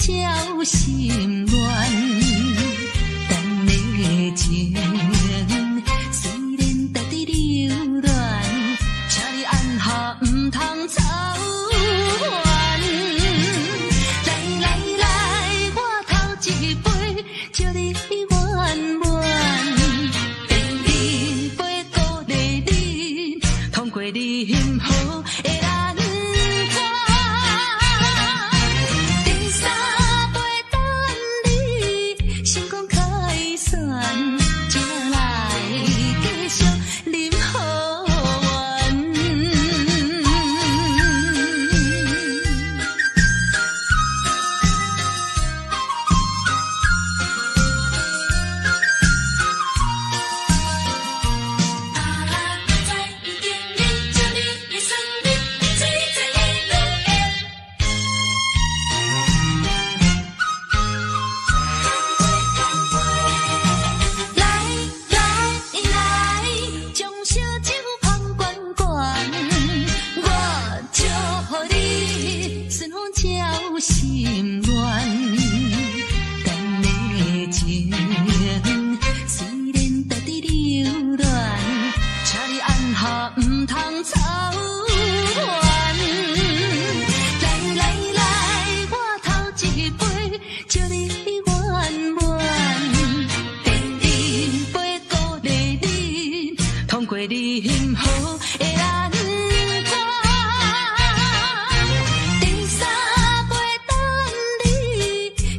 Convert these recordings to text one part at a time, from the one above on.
照心乱，咱的情虽然在伫流乱，请你按下不通操烦。来来来，我头一杯，祝你圆满。第二杯鼓励你，通过你幸福的难关。第三杯等你成功开选，才来继续饮好运。心乱，咱的情虽然在伫流乱，请你按下不通操烦。来来来，我头一杯，祝你圆满。第二杯鼓励你，通过你幸福的难关。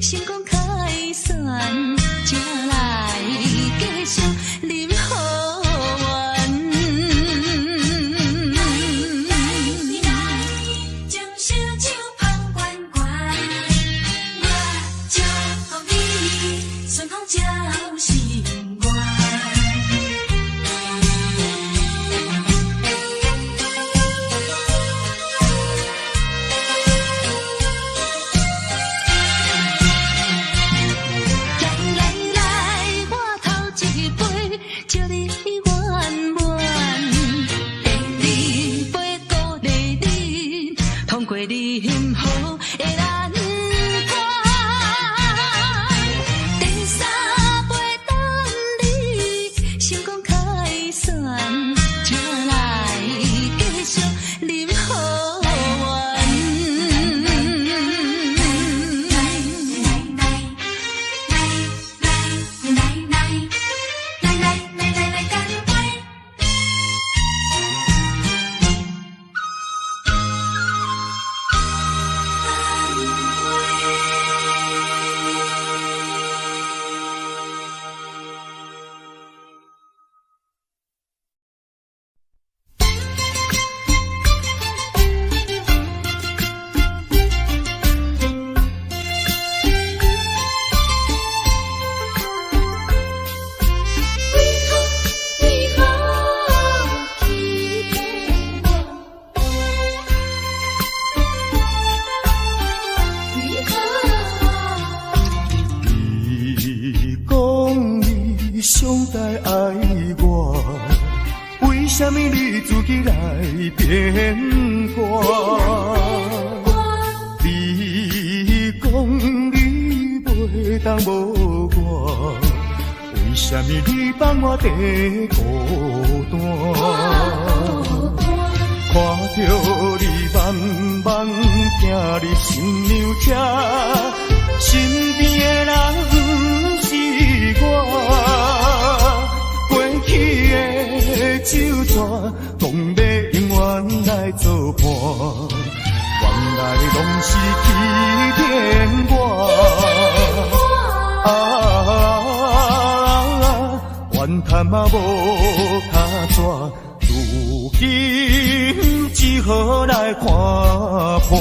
成功开选，才来继续饮好运。将小酒捧圆圆，我祝福你顺风照心愿。祝你圆满，第二杯鼓励你，通过你幸福的难关。第三杯等你成功开选，才来继续饮好运。上代爱我，为什么你自己来变卦？你讲你袂当无我，为什么你放我在孤单？看着你慢慢行入新娘车，身边的人是我。过去的酒泉，讲要永远来作伴，原来拢是欺骗我。怨叹嘛无卡纸，如今只好来看破。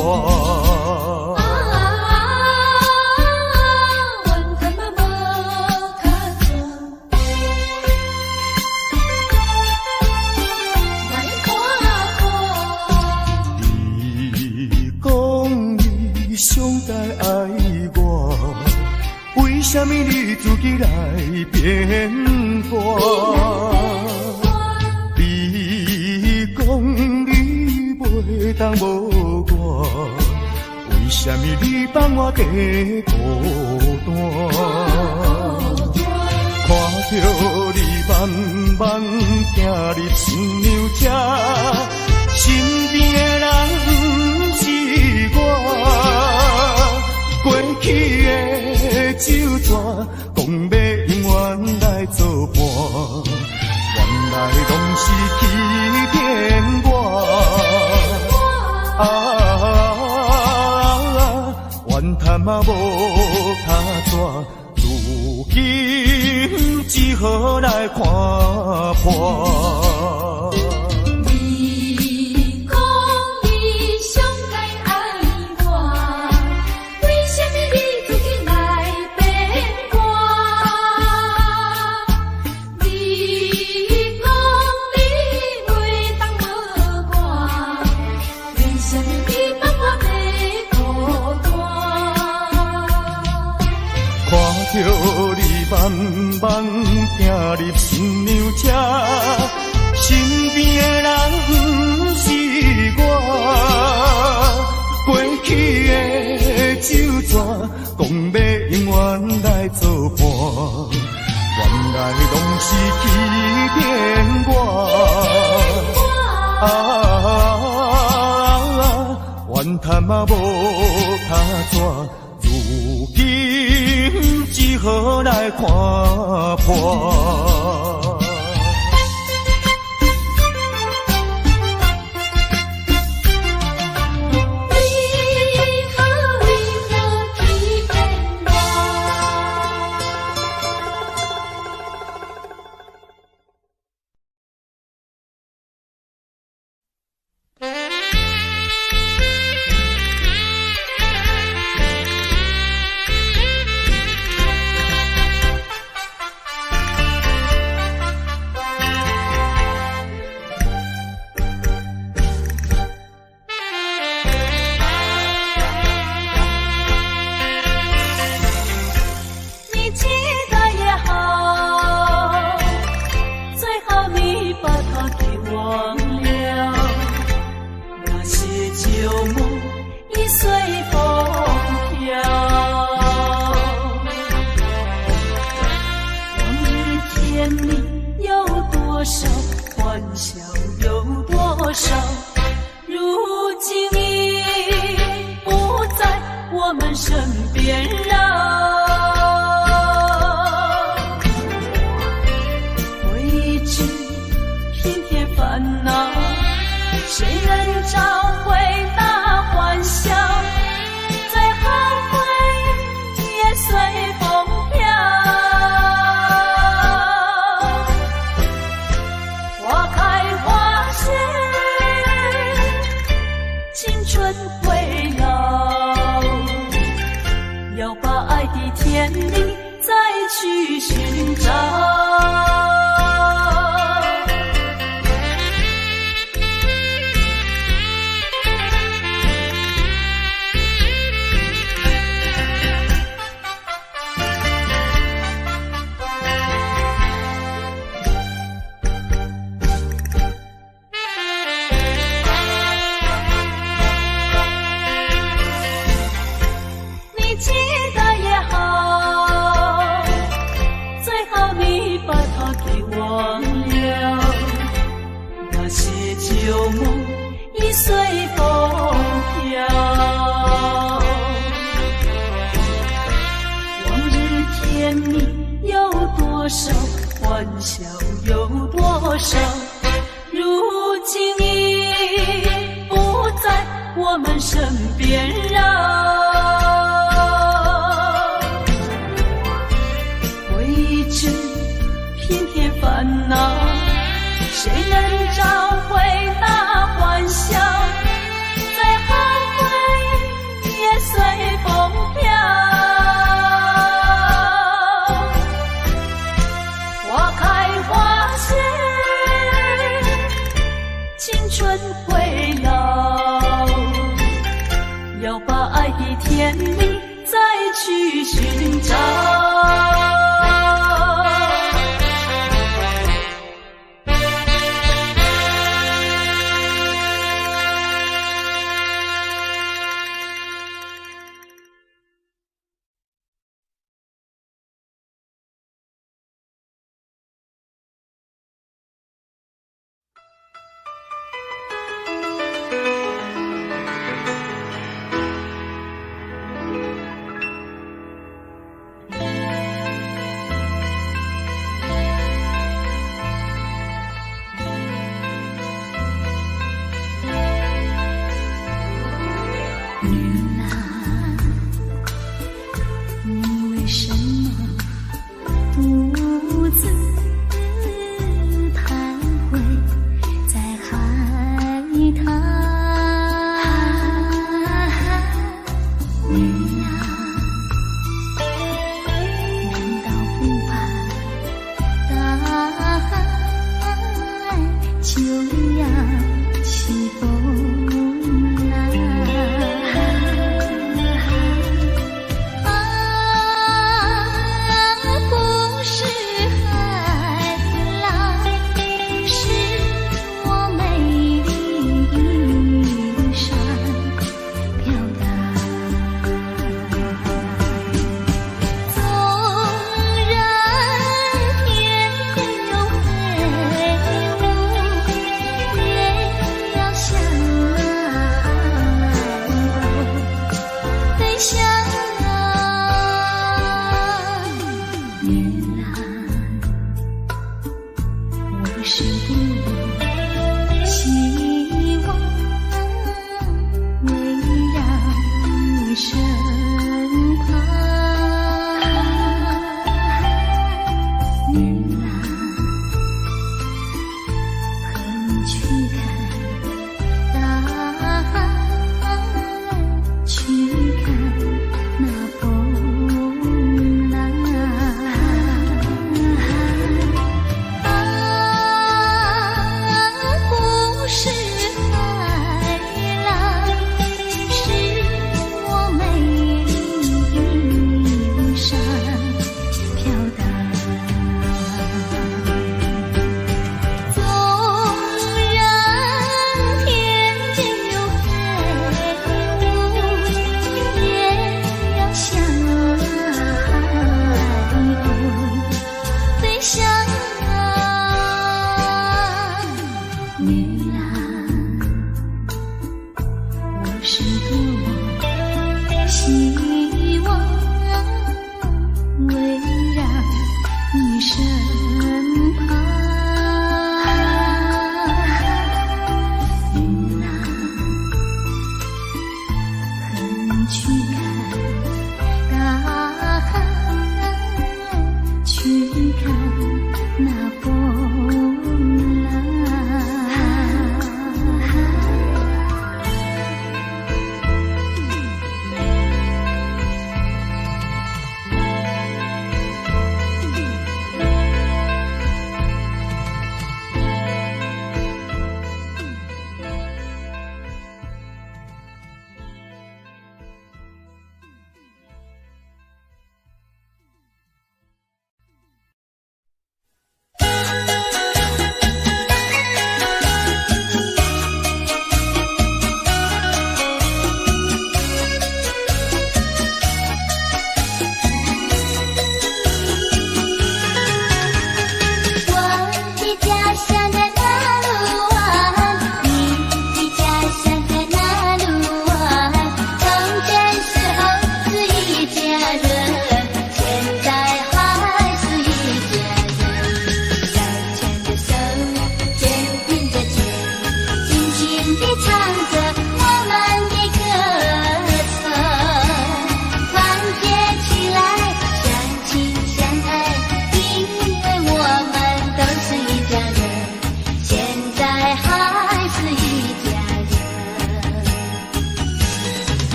上代爱我，为什么你自己来变卦？你讲你袂当无我，为什么你放我在孤单？看着你慢慢行入新娘车，身边的人不是我，过去的旧纸，讲要永远来作伴，原来拢是欺骗我。怨叹嘛无卡纸，如今只好来看破。你讲你上该爱我，为什么你自己来变卦？你讲你袂当无我，为什么你放我在孤单？看着你慢慢行入新娘车，身边的人不是我，过去的旧纸，讲要永远来作伴，原来拢是欺骗我。怨叹嘛无卡纸，如今只好来看破。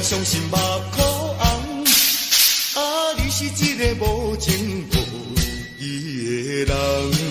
相信目眶红。人。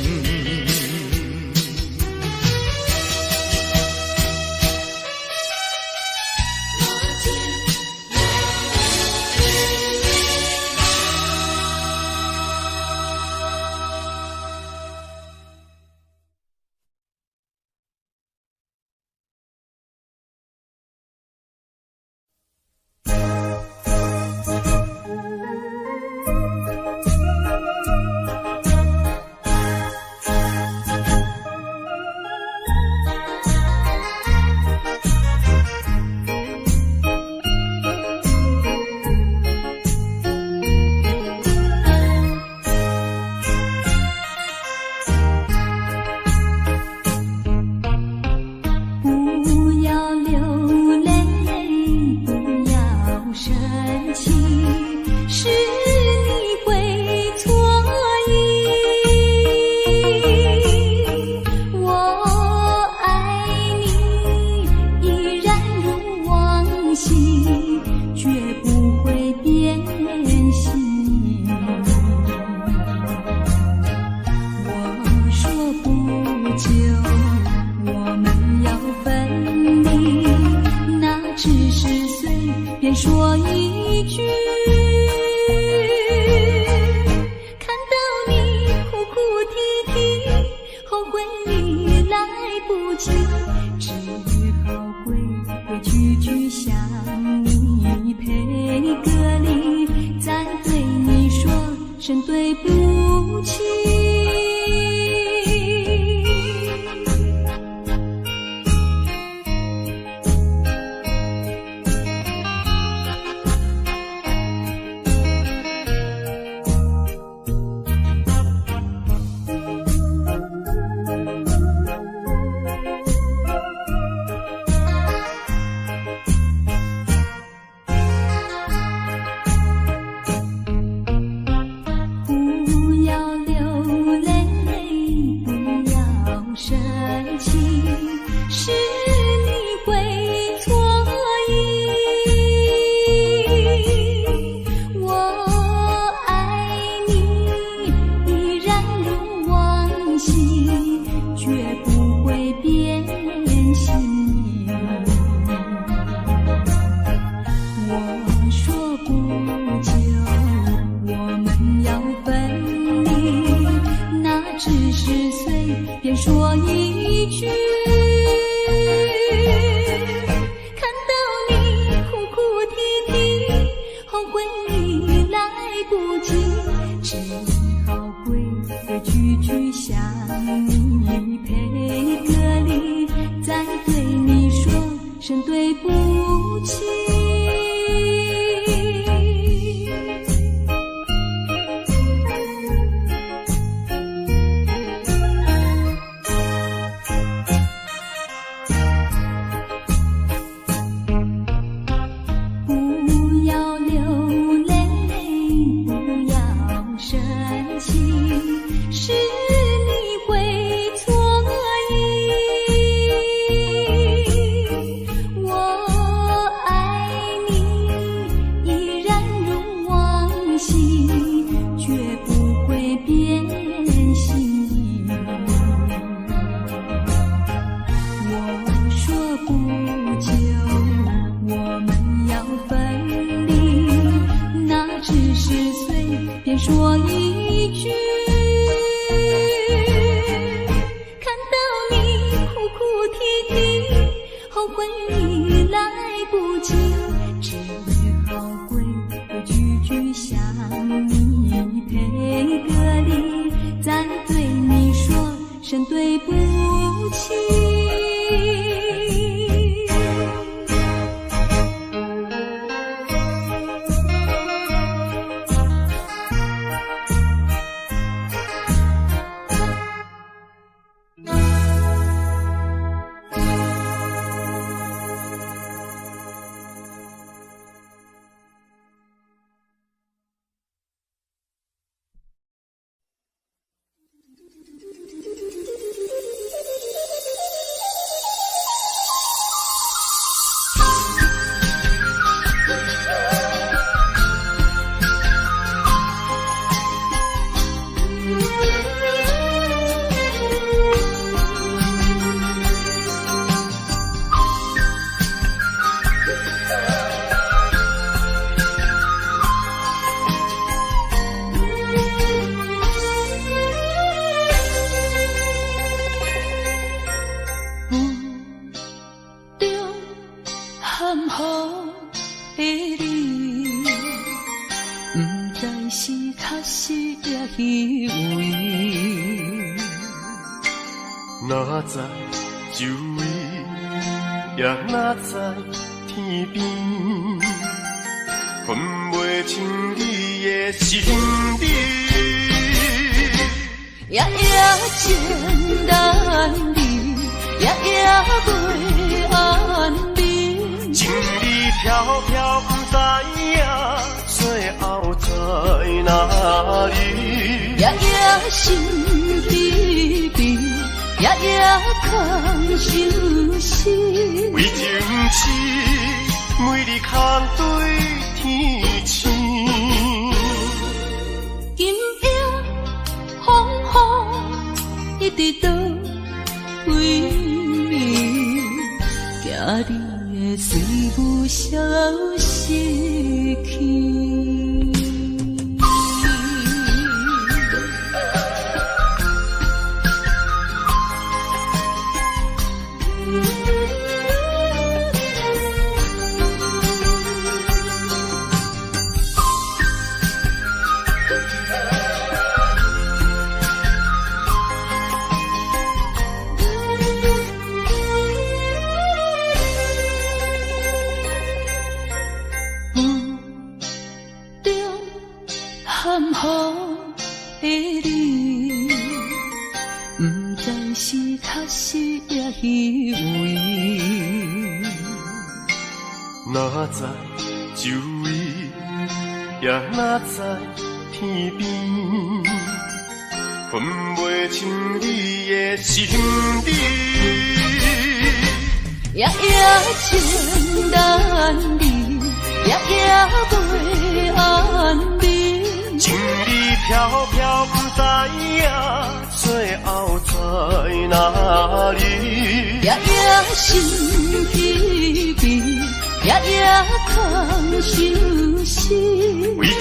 说一句，看到你哭哭啼啼，后悔已来不及，只好规规矩矩向你赔个礼，再对你说声对不起。说一句，看到你哭哭啼啼，后悔已来不及，只好规规矩矩向你赔个礼，再对你说声对不起。说一句，看到你哭哭啼啼，后悔已来不及，只好规规矩矩向你赔个礼，再对你说声对不起。是确实也虚伪。哪知周围，也哪知天边，分袂清你的心理。夜夜情难离，夜夜袂安眠。情意飘飘，不知影最后在哪里。夜夜心悲悲，夜夜空相思。为情痴，每日空对天星。今夜风雨一直倒为你，惊你的随无消息去。含糊的你，不知是确实也虚伪。哪知周围，也哪知天边，分袂清你的心理。夜夜情难离，夜夜袂安眠。情意飘飘，不知影最后在哪里。夜夜心悲悲，夜夜空相思。为情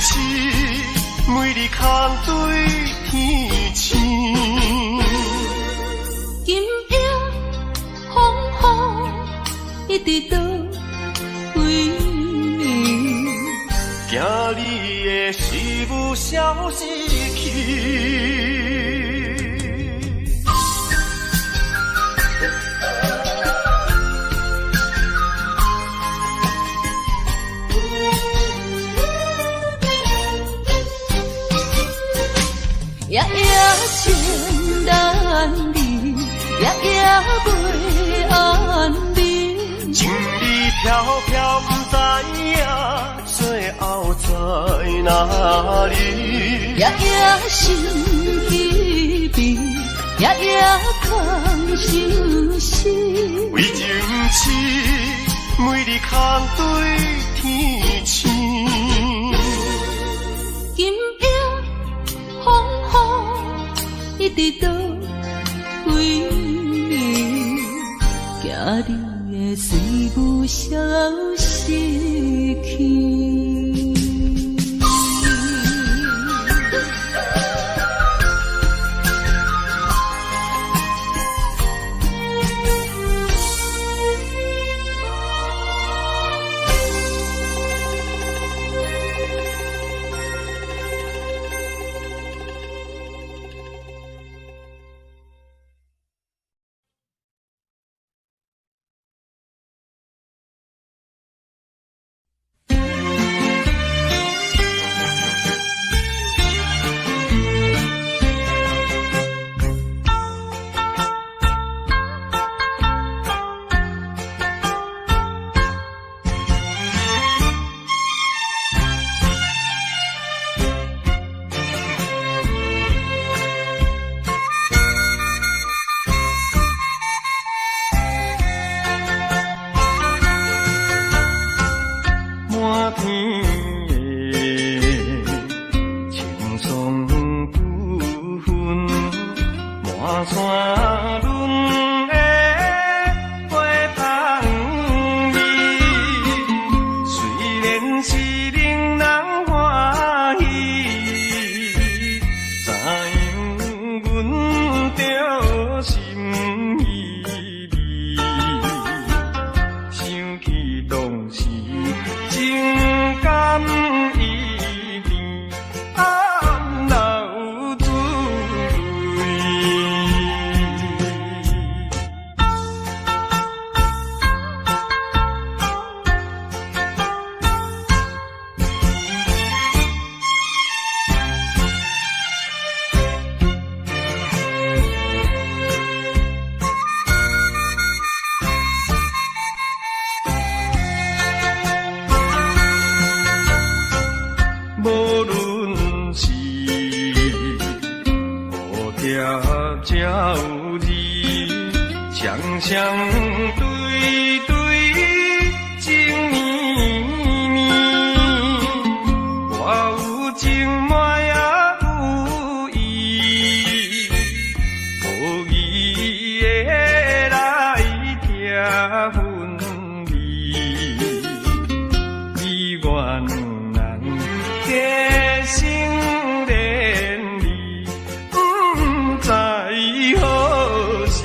痴，每日空对天星。今夜风雨一直倒为你，惊你的随无消息去。夜夜情难离，夜夜袂安眠。情意飘飘，不知影最后在哪里。夜夜心悲悲，夜夜空相思。为情痴，每日空对天星。今夜风雨一直倒为你，惊你的随无消息去。两人加成连理，不知何时。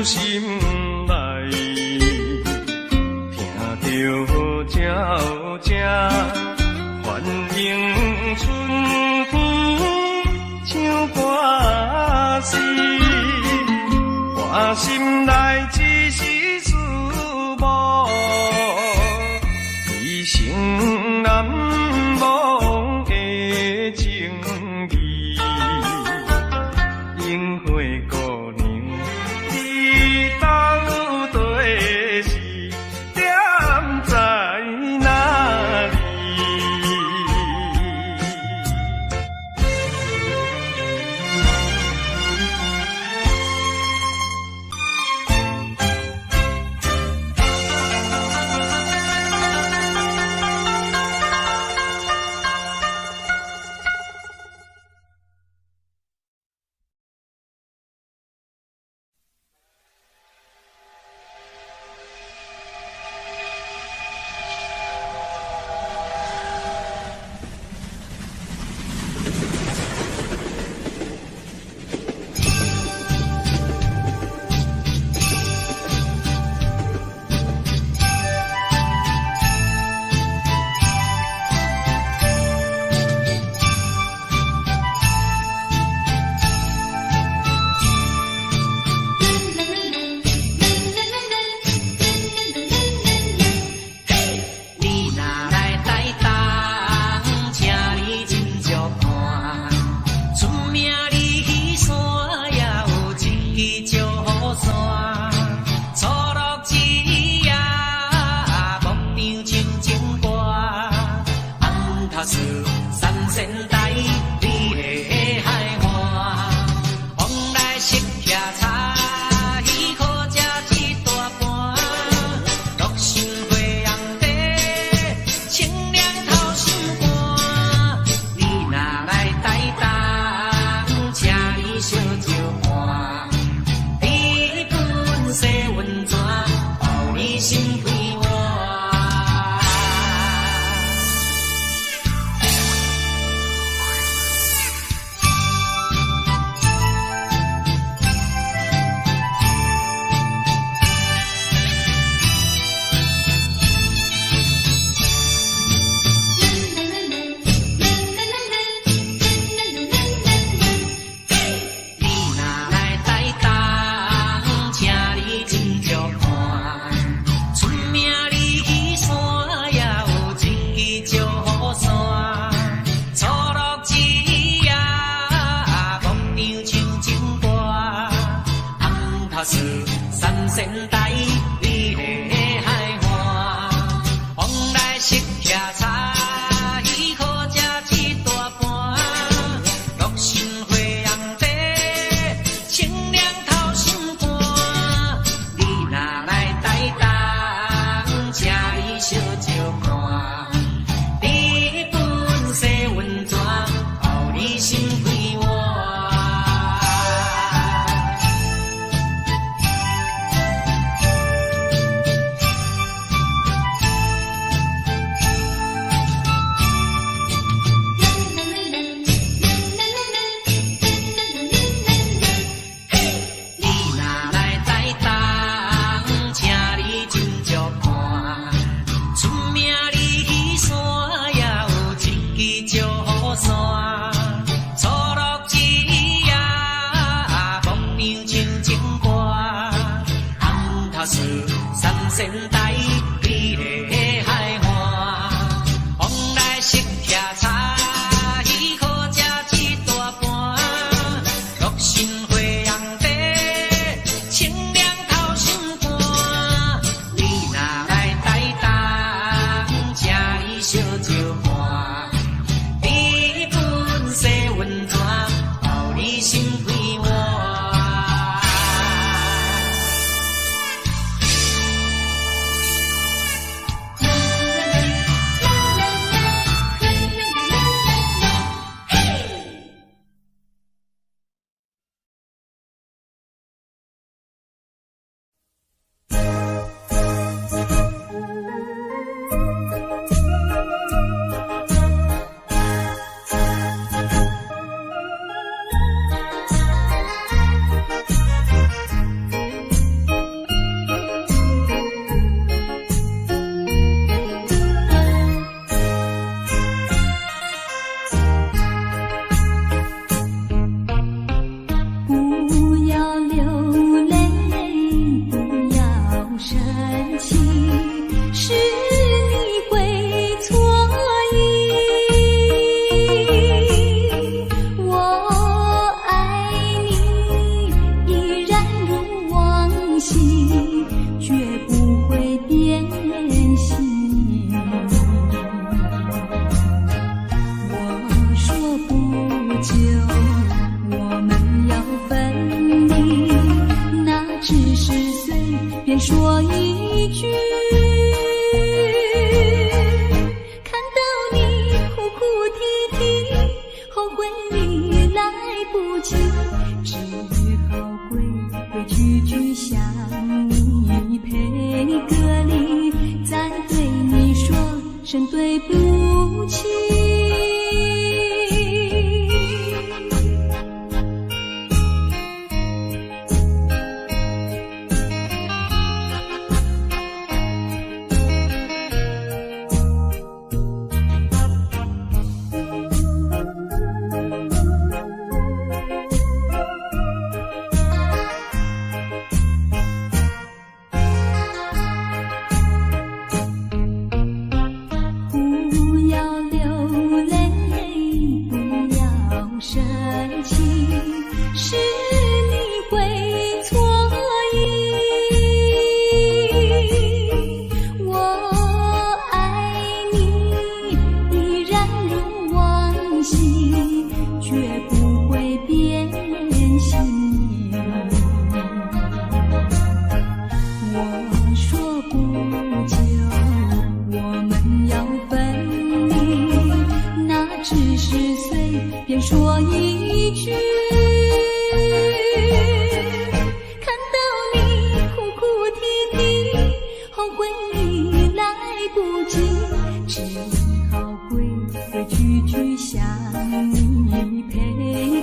心内听着鸟声，欢迎春天唱歌诗，我心内只是思慕，一生难忘的情义，樱花姑娘。到底是点在哪里？声对不起。说一句，看到你哭哭啼啼，后悔已来不及，只好跪个句句向你赔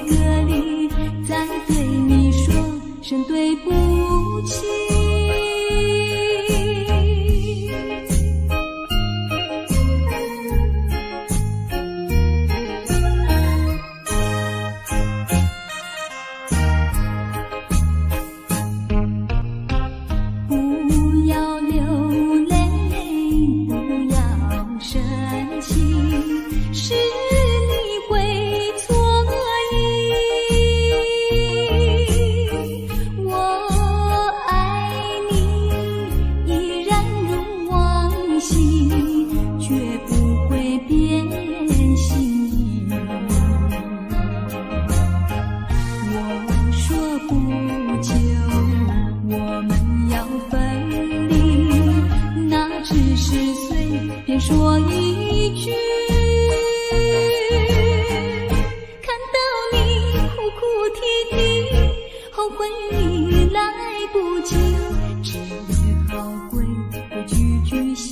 个礼，再对你说声对不起。说一句，看到你哭哭啼啼，后悔已来不及，只好跪个句句向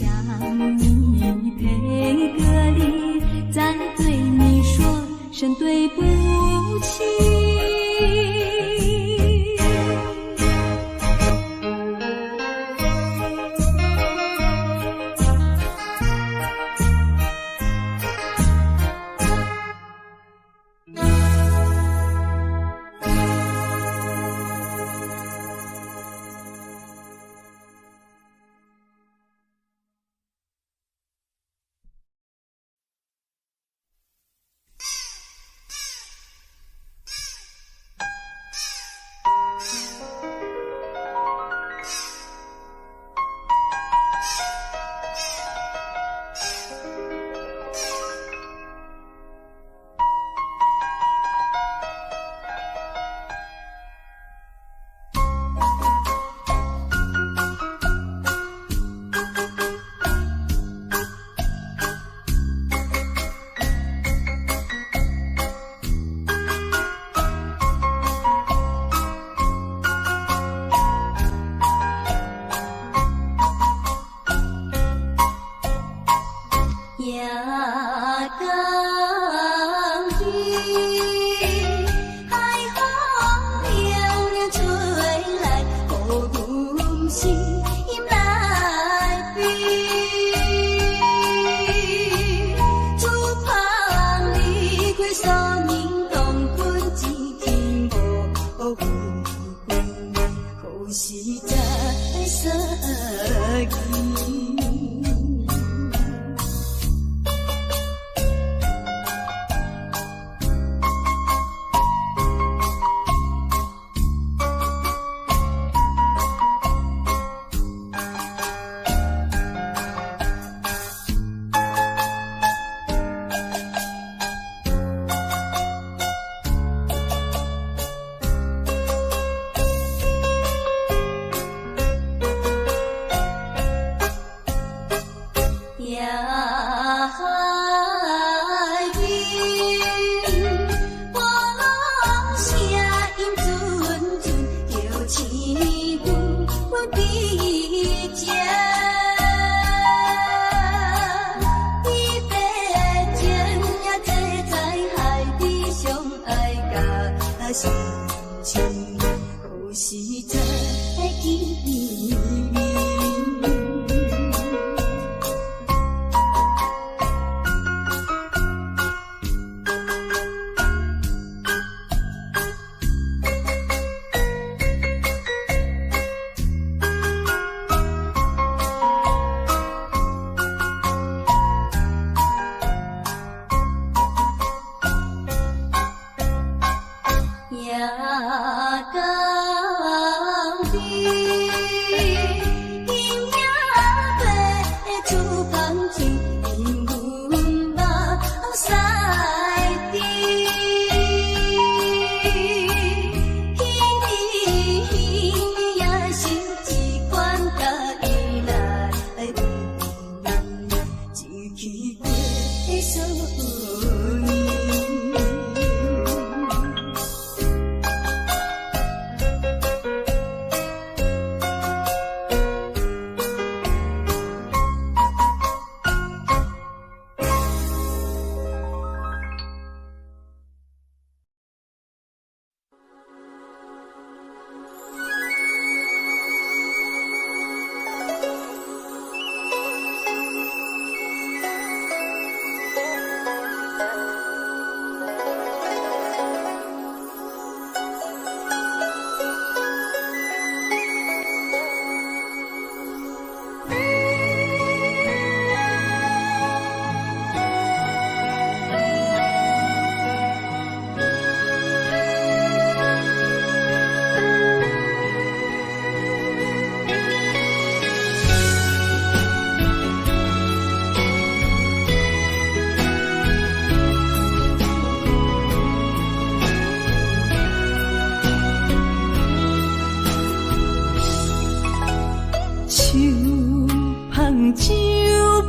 你赔个礼，再对你说声对不起。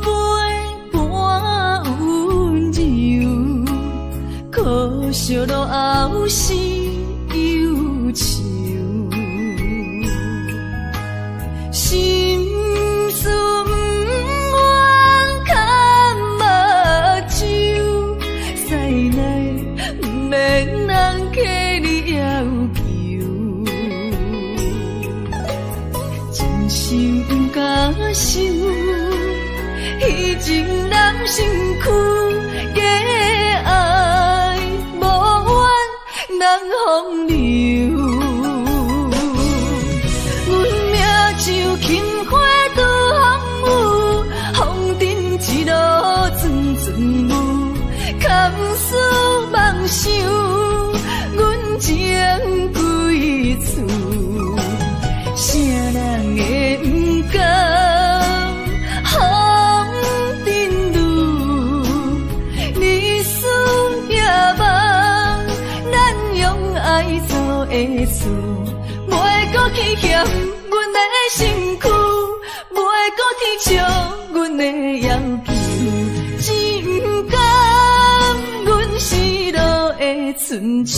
杯半温柔，可惜落后是忧愁。心事不愿牵目睭，使来不免人客你要求。真心不敢想，以前人身躯假爱无怨人风流。像轻花拄风雨，风尘一路阵阵雾，堪思梦想，阮情归厝。啥人会不甘风尘路？日思夜梦，咱用爱做的事，袂搁去嫌。阮的身躯，袂搁天笑阮的要求，只不甘阮失落的春秋。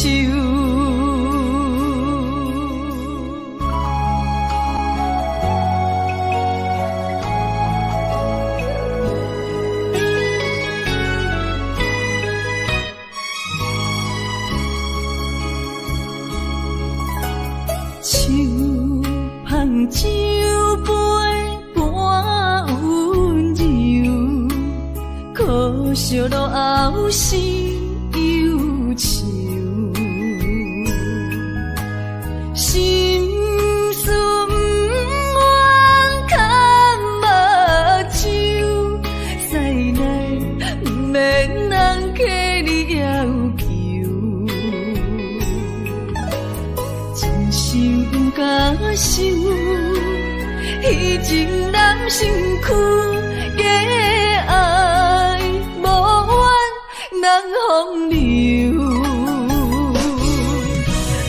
酒杯半温柔，可惜落后是忧愁。心事不愿牵目睭，使来不免人客你要求。真心不敢想。以前人身躯假爱无怨人风流，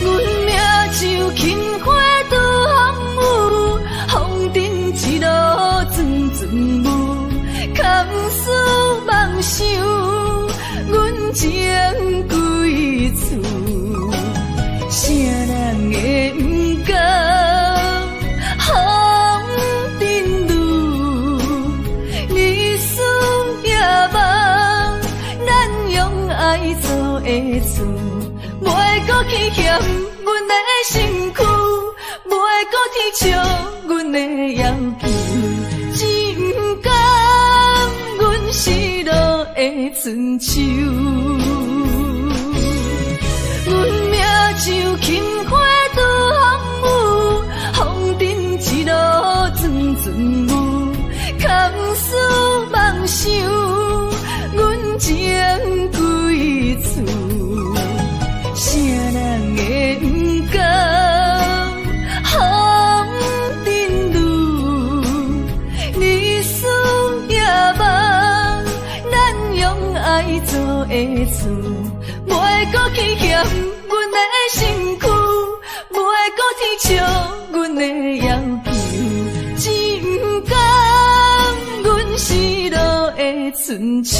阮命像轻花拄风雨，风尘一路阵阵雾，堪思梦想，阮情归厝。啥人会不甘风尘路？日思夜梦，咱用爱做的事，袂搁去嫌阮的身躯，袂搁天笑阮的要求，只不甘阮失落的春秋。阮命像轻花拄风雨，风尘一路阵阵雾，堪思梦想，阮情归厝。啥人会不甘风尘路？日思夜梦，咱用爱做的事，袂搁去嫌阮的身躯，袂搁天笑阮的要求，只不甘阮失落的春秋。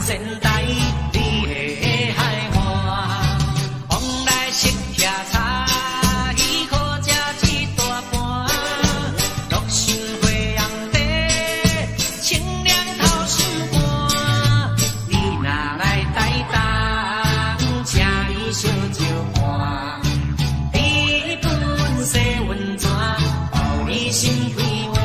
仙台，你的海岸，往来食徛茶，喜好食一大盘，乐心花阳地，清凉透心肝。你若来台东，请你烧酒看，你本色温泉，予你心开换。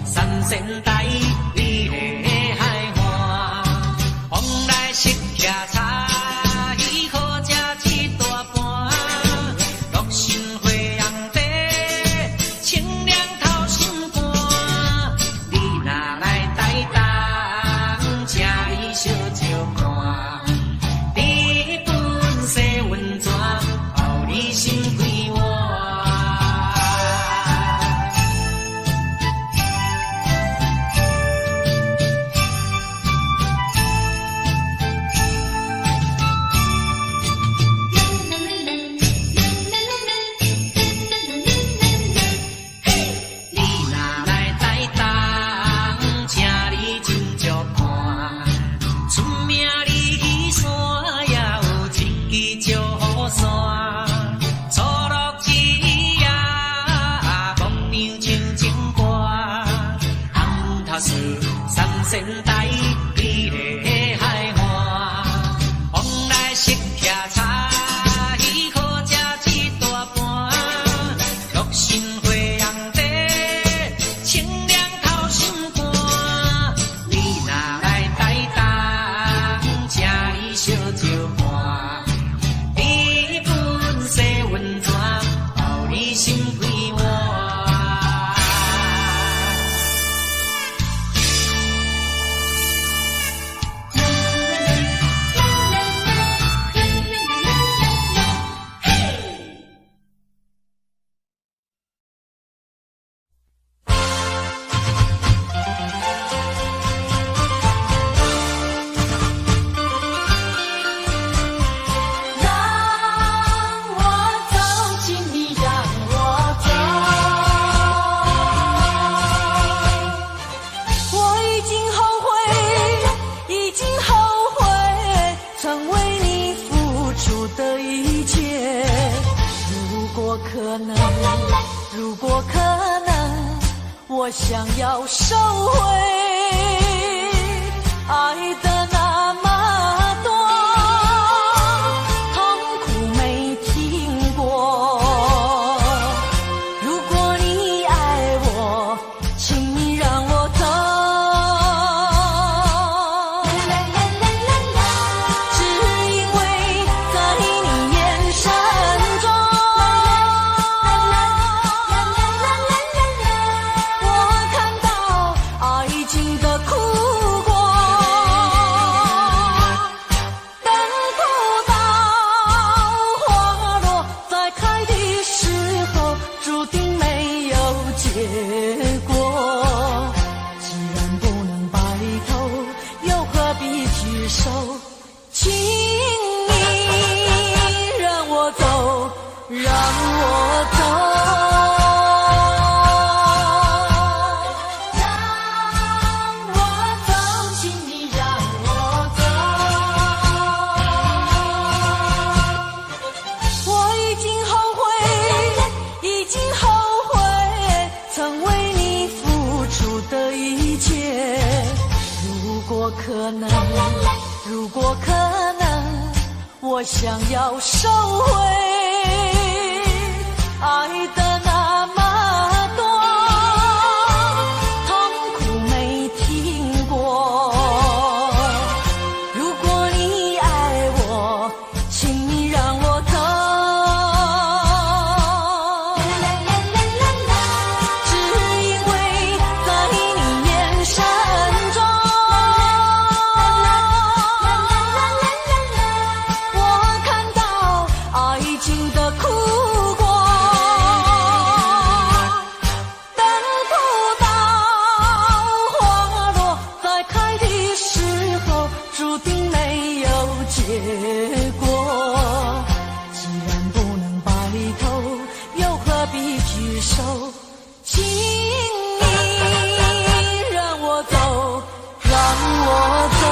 三仙台，你的海岸，往来食徛茶，喜好食一大盘，乐心花阳地，清凉透心肝。你若来台东，请你烧酒看，你本色温泉，予你心开换。三仙台，你的海岸，往来食徛茶，喜好食一大盘，乐心花阳地，清凉透心肝。你若来台东，请你烧酒看，你本色温泉，予你心开换。如果可能，我想要收回爱的那么多，痛苦没听过。如果你爱我，请你让我走。只因为在你眼神中，我看到爱情的苦果。等不到花落再开的时候，注定没有结果。既然不能白头，又何必举手？请你让我走，让我走。让我走，请你让我走。我已经后悔，已经后悔，曾为你付出的一切。如果可能，如果可能，我想要收回爱的那么多，痛苦没听过。如果你爱我，请你让我走。过。既然不能白头，又何必拘守？请你让我走，让我走。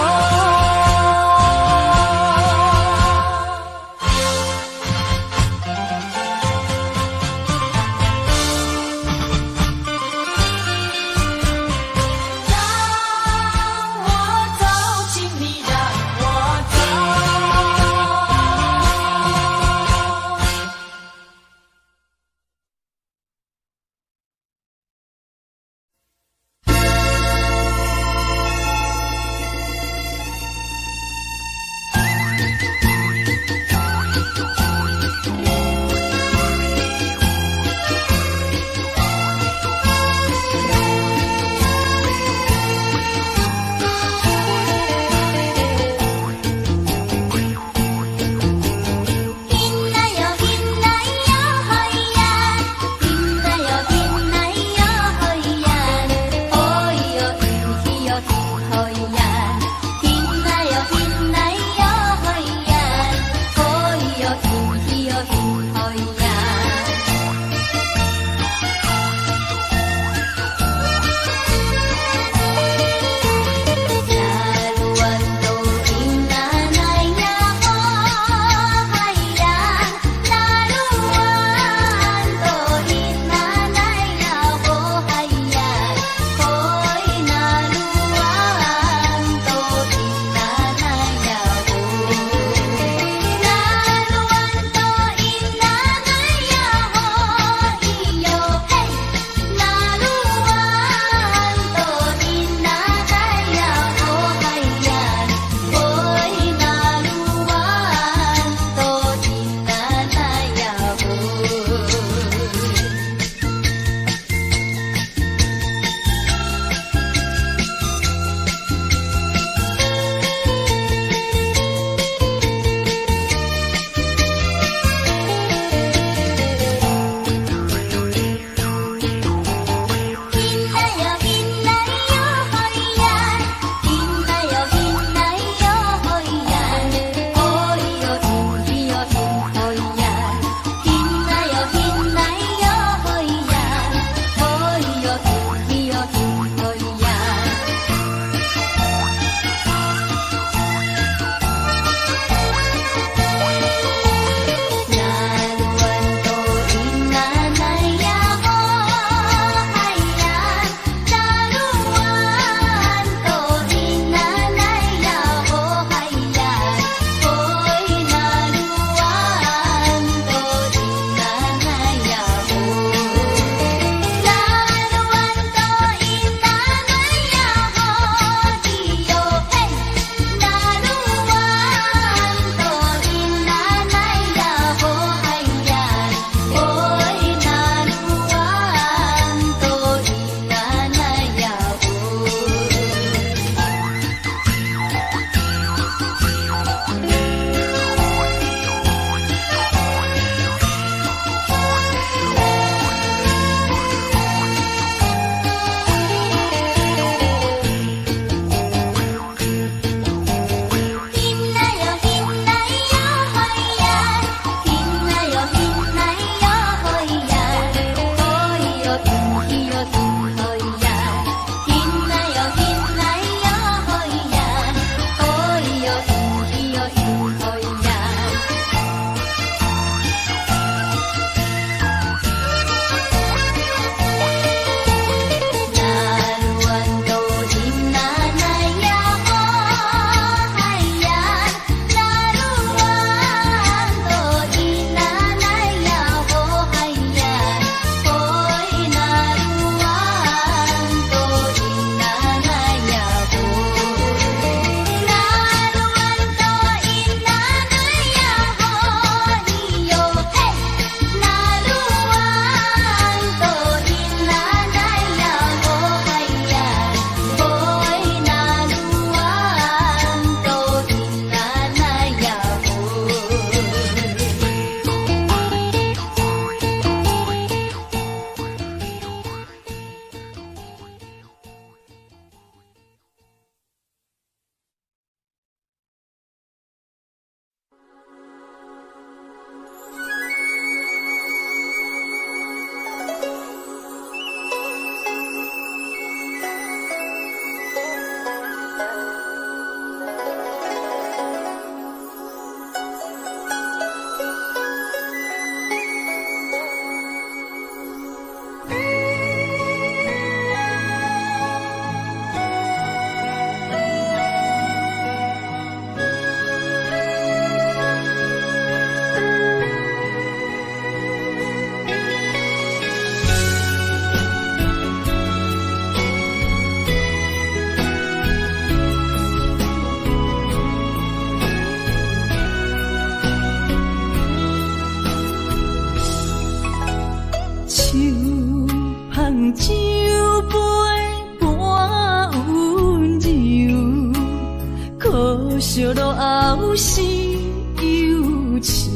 路后是忧愁，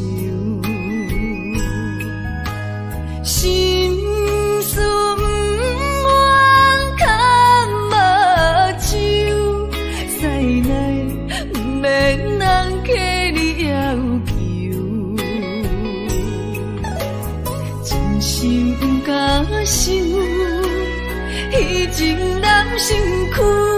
心事不愿牵目睭，使来不免人客你要求，真心不敢想，迄情难成躯。